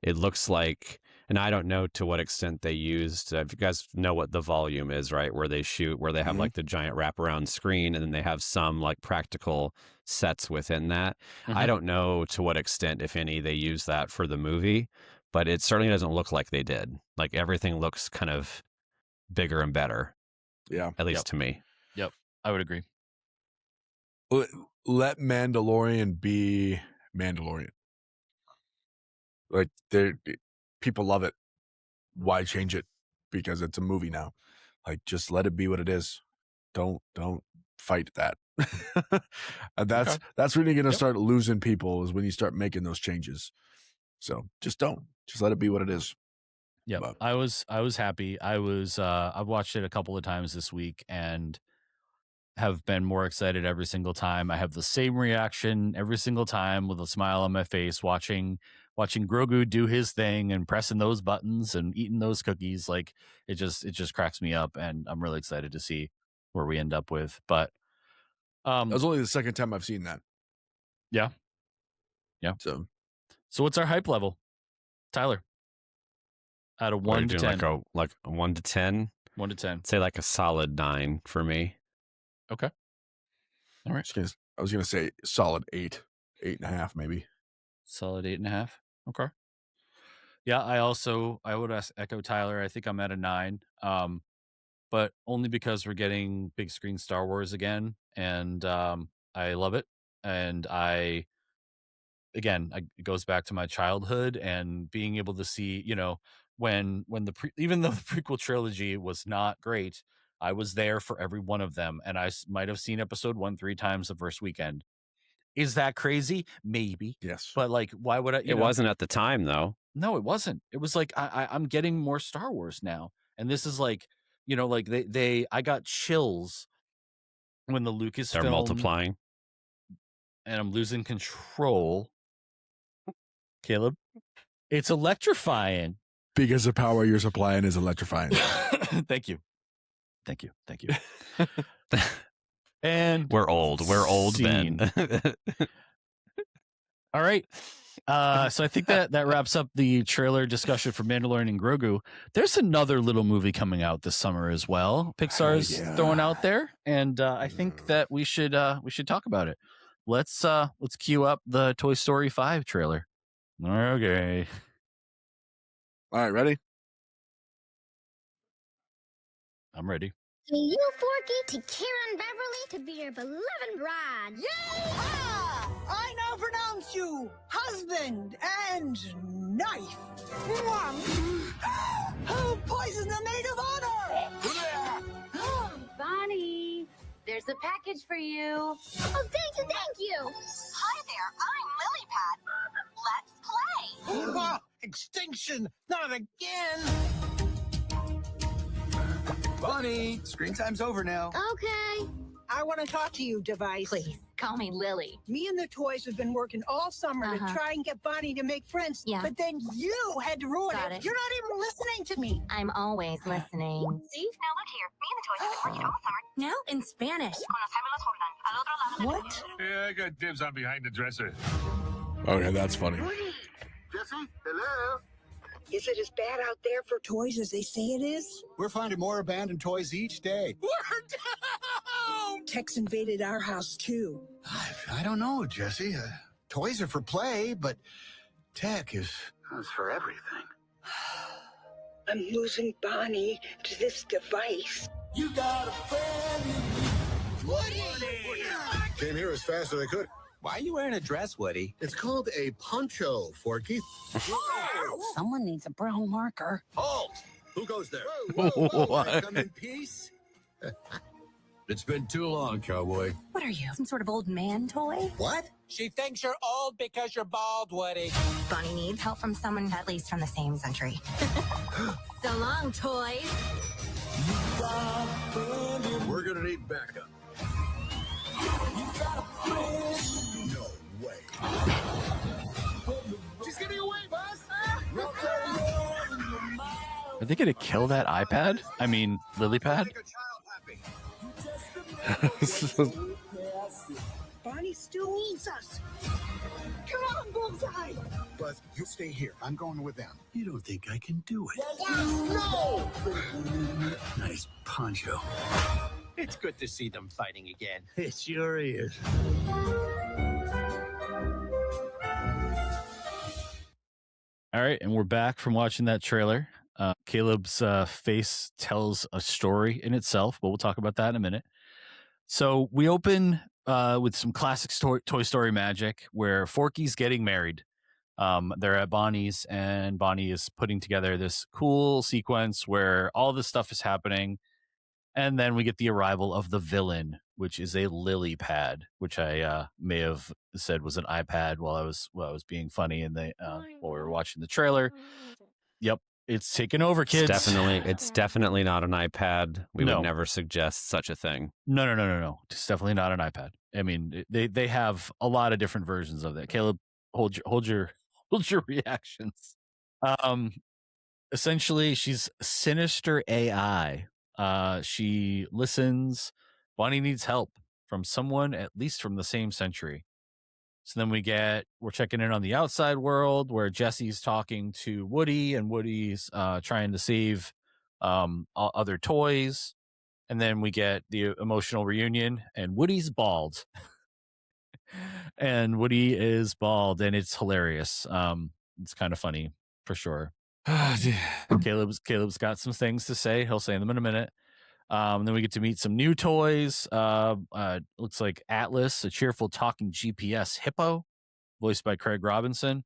It looks like, and I don't know to what extent they used. If you guys know what the volume is, right? Where they shoot, where they have like the giant wraparound screen, and then they have some like practical sets within that. Mm-hmm. I don't know to what extent, if any, they use that for the movie, but it certainly doesn't look like they did. Like everything looks kind of bigger and better. Yeah. At least to me. Yep. I would agree. Let Mandalorian be Mandalorian. Like people love it. Why change it? Because it's a movie now. Like just let it be what it is. Don't fight that. And that's when you're gonna start losing people, is when you start making those changes. So just let it be what it is. Yeah, I was happy. I've watched it a couple of times this week and have been more excited every single time. I have the same reaction every single time with a smile on my face, watching Grogu do his thing and pressing those buttons and eating those cookies. Like it just cracks me up, and I'm really excited to see where we end up with. But that was only the second time I've seen that. Yeah. So what's our hype level, Tyler? Out of 1 to 10, like a 1 to 10. 1 to 10. Say like a solid 9 for me. Okay. All right. I was gonna say solid 8.5 maybe. Solid 8.5. Okay. Yeah, I would echo Tyler. I think I'm at a 9. But only because we're getting big screen Star Wars again, and I love it. And it goes back to my childhood and being able to see, when even though the prequel trilogy was not great, I was there for every one of them, and I might have seen episode 1 3 times the first weekend. Is that crazy? Maybe. Yes. But like, why would I? It wasn't at the time, though. No, it wasn't. It was like I'm getting more Star Wars now, and this is like, like I got chills when the Lucasfilm. They're multiplying, and I'm losing control. Caleb, it's electrifying. Because the power you're supplying is electrifying. Thank you. And we're old. We're old men. All right. So I think that wraps up the trailer discussion for Mandalorian and Grogu. There's another little movie coming out this summer as well. Pixar's throwing out there, and I think that we should talk about it. Let's cue up the Toy Story 5 trailer. Okay. All right, ready? I'm ready. To you, Forky, to Karen Beverly, to be your beloved bride. Yeehaw! I now pronounce you husband and knife. Who poisoned the maid of honor? Bonnie, there's a package for you. Oh, thank you. Hi there, I'm Lily Pad. Let's play. Extinction! Not again! Bunny, screen time's over now. Okay. I want to talk to you, device. Please, call me Lily. Me and the toys have been working all summer to try and get Bonnie to make friends. Yeah. But then you had to ruin Got it. it. You're not even listening to me. I'm always listening. See? Now look here. Me and the toys have been working all summer. Now in Spanish. What? Yeah, I got dibs on behind the dresser. Okay, that's funny. Jesse, hello. Is it as bad out there for toys as they say it is? We're finding more abandoned toys each day. We're down! Tex invaded our house, too. I don't know, Jesse. Toys are for play, but tech is for everything. I'm losing Bonnie to this device. You got a friend. Woody! Came here as fast as I could. Why are you wearing a dress, Woody? It's called a poncho, Forky. Someone needs a brown marker. Halt! Who goes there? What? Come in peace. It's been too long, cowboy. What are you, some sort of old man toy? What? She thinks you're old because you're bald, Woody. Bonnie needs help from someone at least from the same century. So long, toys. We're gonna need backup. No way. She's getting away, boss. Are they gonna kill that iPad? I mean, lily pad? Make a child happy. Bonnie still needs us. Come on, Bullseye. Buzz, you stay here. I'm going with them. You don't think I can do it? No! Nice poncho. It's good to see them fighting again. It sure is. All right, and we're back from watching that trailer. Caleb's face tells a story in itself, but we'll talk about that in a minute. So we open with some classic Toy Story magic where Forky's getting married. They're at Bonnie's, and Bonnie is putting together this cool sequence where all this stuff is happening. And then we get the arrival of the villain, which is a lily pad, which I may have said was an iPad while I was being funny, and while we were watching the trailer. Yep, it's taken over, kids. It's definitely not an iPad. We No. would never suggest such a thing. No. It's definitely not an iPad. I mean, they have a lot of different versions of that. Caleb, hold your reactions. Essentially, she's sinister AI. She listens. Bonnie needs help from someone, at least from the same century. So then we're checking in on the outside world where Jesse's talking to Woody, and Woody's trying to save other toys. And then we get the emotional reunion, and Woody's bald. And Woody is bald, and it's hilarious. It's kind of funny for sure. Caleb's got some things to say. He'll say them in a minute. Then we get to meet some new toys. Looks like Atlas, a cheerful talking GPS hippo, voiced by Craig Robinson.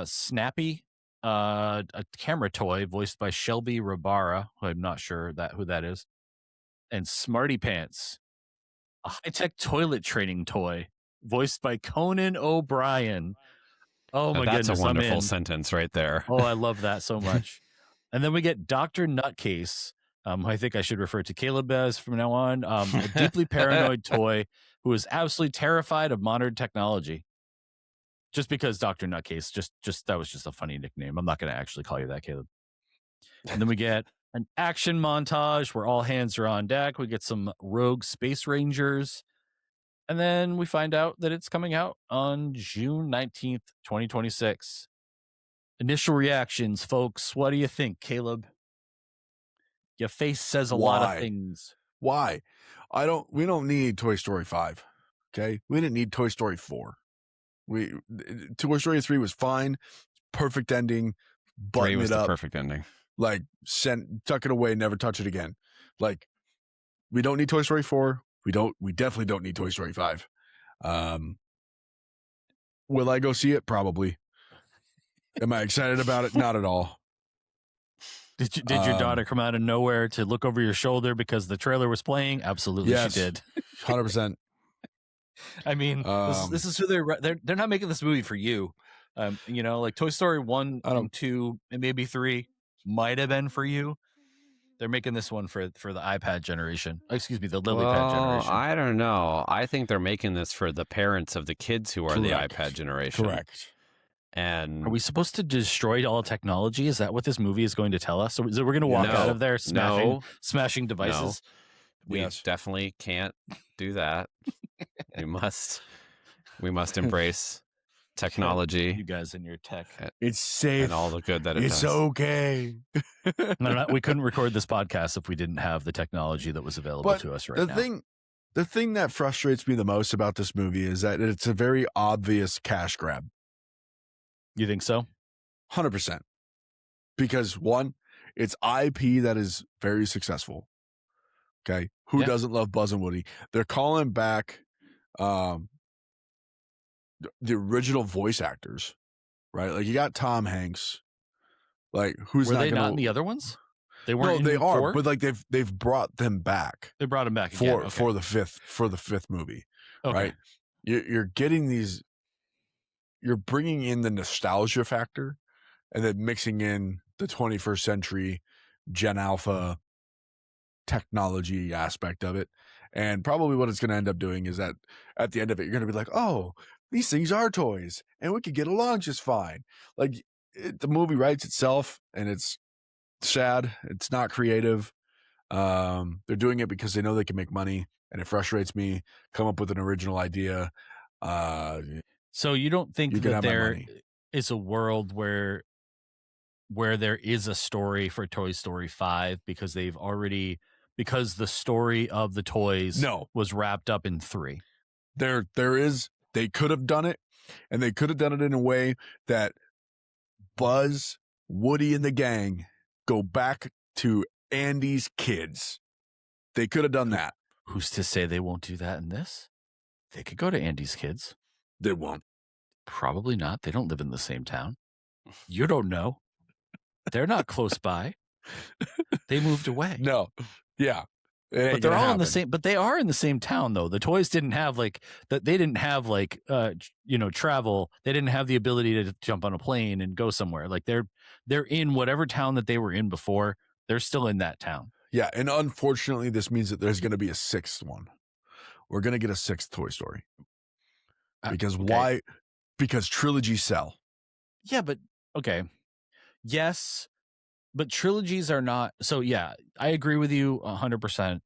Snappy, a camera toy, voiced by Shelby Rabara, who I'm not sure who that is. And Smarty Pants, a high-tech toilet training toy, voiced by Conan O'Brien. Oh my goodness, that's a wonderful I'm in. sentence right there. Oh, I love that so much. And then we get Dr. Nutcase, I think I should refer to Caleb as from now on, a deeply paranoid toy who is absolutely terrified of modern technology. Just because Dr. Nutcase, just that was just a funny nickname. I'm not going to actually call you that, Caleb. And then we get an action montage where all hands are on deck. We get some rogue space rangers. And then we find out that it's coming out on June 19th, 2026. Initial reactions, folks. What do you think, Caleb? Your face says a lot of things. Why? We don't need Toy Story 5. Okay? We didn't need Toy Story 4. Toy Story 3 was fine. Perfect ending. Button 3 was it up. the perfect ending. Like, tuck it away, never touch it again. Like, we don't need Toy Story 4. We definitely don't need Toy Story 5. Will I go see it? Probably. Am I excited about it? Not at all. Did your daughter come out of nowhere to look over your shoulder because the trailer was playing? Absolutely, yes, she did. 100%. I mean, this is who they're not making this movie for you. Like Toy Story 1 and 2 and maybe 3 might have been for you. They're making this one for the iPad generation. Excuse me, the LilyPad generation. I don't know. I think they're making this for the parents of the kids who are the iPad generation. Correct. And are we supposed to destroy all technology? Is that what this movie is going to tell us? So we're going to walk out of there smashing devices? No. We definitely can't do that. we must embrace technology. You guys and your tech. It's safe. And all the good that it does. It's okay. We couldn't record this podcast if we didn't have the technology that was available to us right now. The thing that frustrates me the most about this movie is that it's a very obvious cash grab. You think so? 100%. Because one, it's IP that is very successful. Okay. Who doesn't love Buzz and Woody? They're calling back the original voice actors, right? Like you got Tom Hanks. Like who's were not they gonna... not in the other ones? They weren't. No, they are, 4? but like they've brought them back. They brought them back for again. for the fifth movie, right? You're getting these. You're bringing in the nostalgia factor, and then mixing in the 21st century Gen Alpha technology aspect of it. And probably what it's going to end up doing is that at the end of it, you're going to be like, oh, these things are toys and we could get along just fine. Like the movie writes itself and it's sad. It's not creative. They're doing it because they know they can make money, and it frustrates me. Come up with an original idea. So you don't think that there is a world where there is a story for Toy Story 5 because the story of the toys was wrapped up in 3? There is. They could have done it, and they could have done it in a way that Buzz, Woody, and the gang go back to Andy's kids. They could have done that. Who's to say they won't do that in this? They could go to Andy's kids. They won't. Probably not. They don't live in the same town. You don't know. They're not close by. They moved away. No. Yeah. But they're all in the same, but they are in the same town though. The toys didn't have travel. They didn't have the ability to jump on a plane and go somewhere. Like they're in whatever town that they were in before. They're still in that town. Yeah. And unfortunately, this means that there's going to be a 6th one. We're going to get a 6th Toy Story. Because why? Because trilogies sell. Yeah, but okay. Yes. But trilogies are not. So yeah, I agree with you 100%.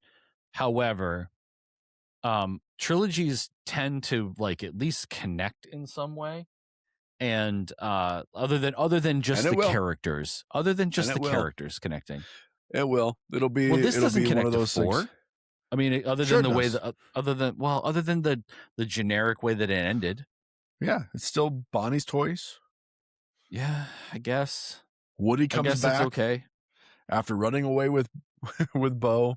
However, trilogies tend to like at least connect in some way. And other than just the characters, characters connecting. It will. It'll be. Well, this doesn't connect one of those to 4. things. I mean, other than the generic way that it ended. Yeah, it's still Bonnie's toys. Yeah, I guess. Woody comes back. It's okay. After running away with Bo,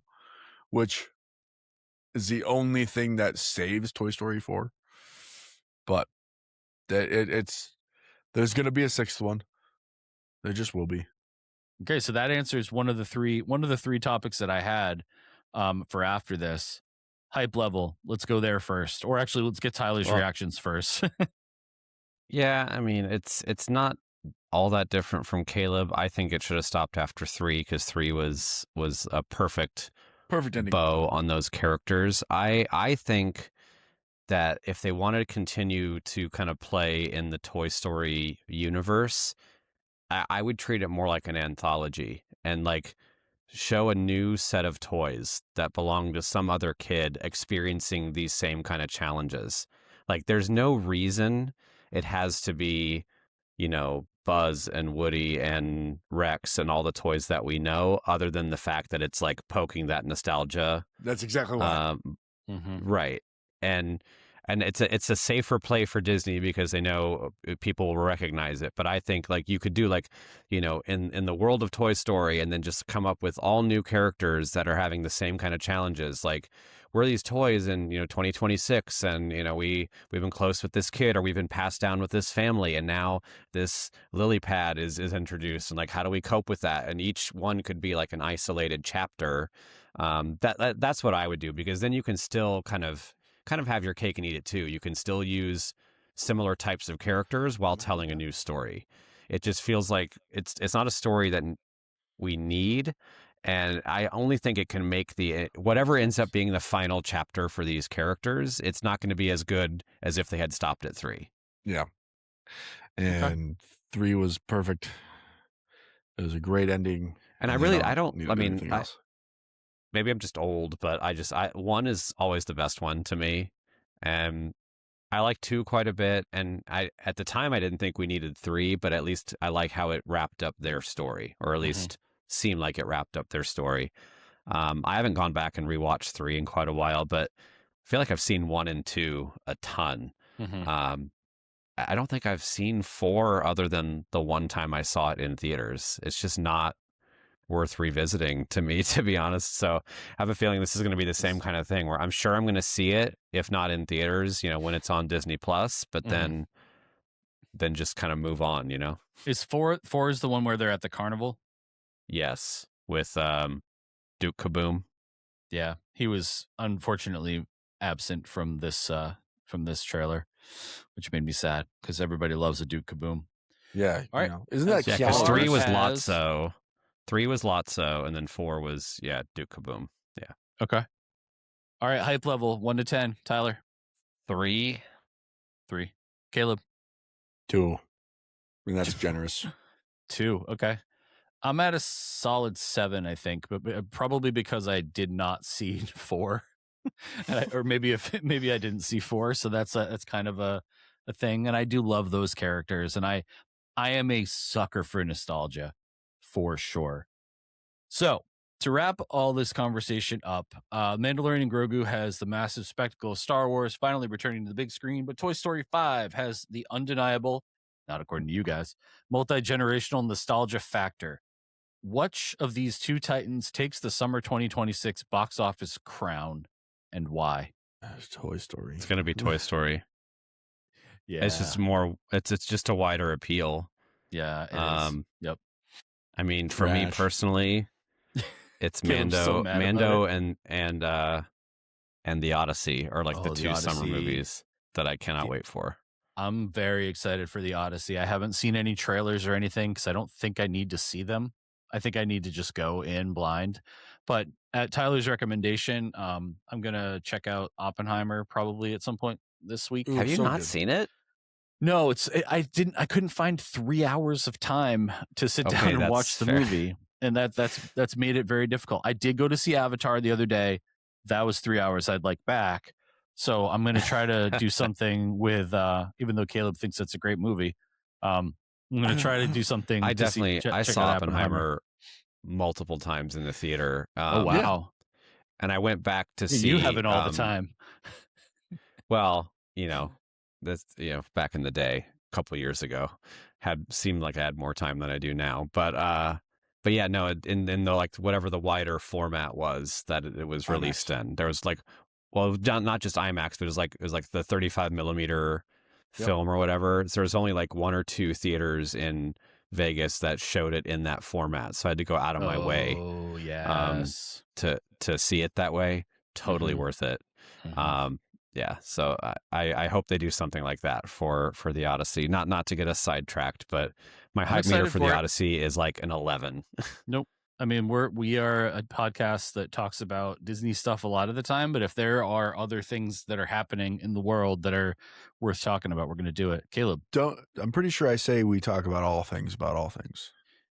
which is the only thing that saves Toy Story 4. But there's going to be a 6th one. There just will be. Okay, so that answers one of the three topics that I had for after this. Hype level. Let's go there first. Or actually, let's get Tyler's reactions first. Yeah, I mean, it's not all that different from Caleb. I think it should have stopped after 3 because 3 was a perfect ending bow on those characters. I think that if they wanted to continue to kind of play in the Toy Story universe, I would treat it more like an anthology. And like show a new set of toys that belong to some other kid experiencing these same kind of challenges. Like, there's no reason it has to be, Buzz and Woody and Rex and all the toys that we know, other than the fact that it's like poking that nostalgia. That's exactly why. Right. And it's a safer play for Disney because they know people will recognize it. But I think like you could do like, in the world of Toy Story, and then just come up with all new characters that are having the same kind of challenges. Like, we're these toys in 2026, and we've been close with this kid, or we've been passed down with this family, and now this lily pad is introduced, and like, how do we cope with that? And each one could be like an isolated chapter. That's what I would do, because then you can still kind of have your cake and eat it too. You can still use similar types of characters while telling a new story. It just feels like it's not a story that we need. And I only think it can make whatever ends up being the final chapter for these characters, it's not going to be as good as if they had stopped at 3. Yeah. And 3 was perfect. It was a great ending. And maybe I'm just old, but 1 is always the best one to me. And I like 2 quite a bit. And at the time, I didn't think we needed 3, but at least I like how it wrapped up their story, or at least seemed like it wrapped up their story. I haven't gone back and rewatched 3 in quite a while, but I feel like I've seen 1 and 2 a ton. I don't think I've seen 4 other than the one time I saw it in theaters. It's just not worth revisiting to me, to be honest. So I have a feeling this is going to be the same kind of thing where I'm sure I'm going to see it, if not in theaters, when it's on Disney Plus, but then just kind of move on, Is 4 is the one where they're at the carnival? Yes, with Duke Kaboom. Yeah, he was unfortunately absent from this trailer, which made me sad because everybody loves a Duke Kaboom. Yeah, all right. Isn't that because 3 was Lotso, 3 was Lotso, and then 4 was Duke Kaboom. Yeah. Okay. All right, hype level 1 to 10. Tyler. 3. Caleb. 2. I mean, that's generous. 2. Okay. I'm at a solid 7, I think, but probably because I did not see 4, or maybe I didn't see 4, so that's kind of a thing. And I do love those characters, and I am a sucker for nostalgia, for sure. So to wrap all this conversation up, Mandalorian and Grogu has the massive spectacle of Star Wars finally returning to the big screen, but Toy Story 5 has the undeniable, not according to you guys, multi-generational nostalgia factor. Which of these two titans takes the summer 2026 box office crown, and why? Toy Story. It's going to be Toy Story. Yeah, it's just more. It's just a wider appeal. Yeah. It is. Yep. I mean, for me personally, it's Mando and the Odyssey are like the 2 summer movies that I cannot wait for. I'm very excited for the Odyssey. I haven't seen any trailers or anything because I don't think I need to see them. I think I need to just go in blind. But at Tyler's recommendation, I'm going to check out Oppenheimer probably at some point this week. Have you not seen it? No, I couldn't find 3 hours of time to sit down and watch the movie. And that's made it very difficult. I did go to see Avatar the other day. That was 3 hours I'd like back. So I'm going to try to do something with, even though Caleb thinks it's a great movie, I'm going to try to do something. I saw Oppenheimer multiple times in the theater. Oh, wow. And I went back to see. You have it all the time. Well, back in the day, a couple of years ago, seemed like I had more time than I do now. But yeah, no, in the like whatever the wider format was that it was released in, there was like, well, not just IMAX, but it was like the 35 millimeter film or whatever. So there's only like 1 or 2 theaters in Vegas that showed it in that format. So I had to go out of my way to see it that way. Totally worth it. Yeah. So I hope they do something like that for the Odyssey. Not to get us sidetracked, but my hype meter for the Odyssey is like an 11. Nope. I mean, we are a podcast that talks about Disney stuff a lot of the time, but if there are other things that are happening in the world that are worth talking about, we're going to do it. Caleb, I'm pretty sure I say we talk about all things.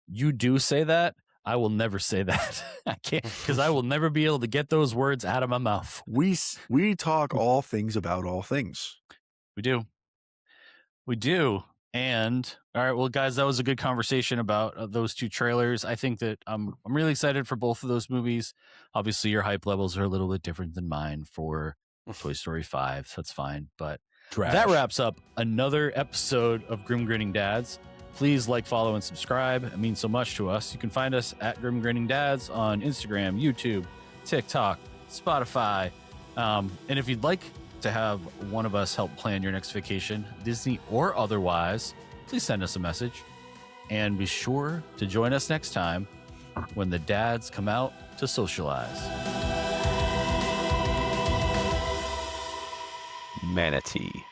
You do say that. I will never say that. I can't, because I will never be able to get those words out of my mouth. We talk all things about all things. We do. And all right, well, guys, that was a good conversation about those two trailers. I think that I'm really excited for both of those movies. Obviously, your hype levels are a little bit different than mine for Toy Story 5, so that's fine. But that wraps up another episode of Grim Grinning Dads. Please like, follow, and subscribe. It means so much to us. You can find us at Grim Grinning Dads on Instagram, YouTube, TikTok, Spotify. And if you'd like to have one of us help plan your next vacation, Disney or otherwise, please send us a message. And be sure to join us next time when the dads come out to socialize. Manatee.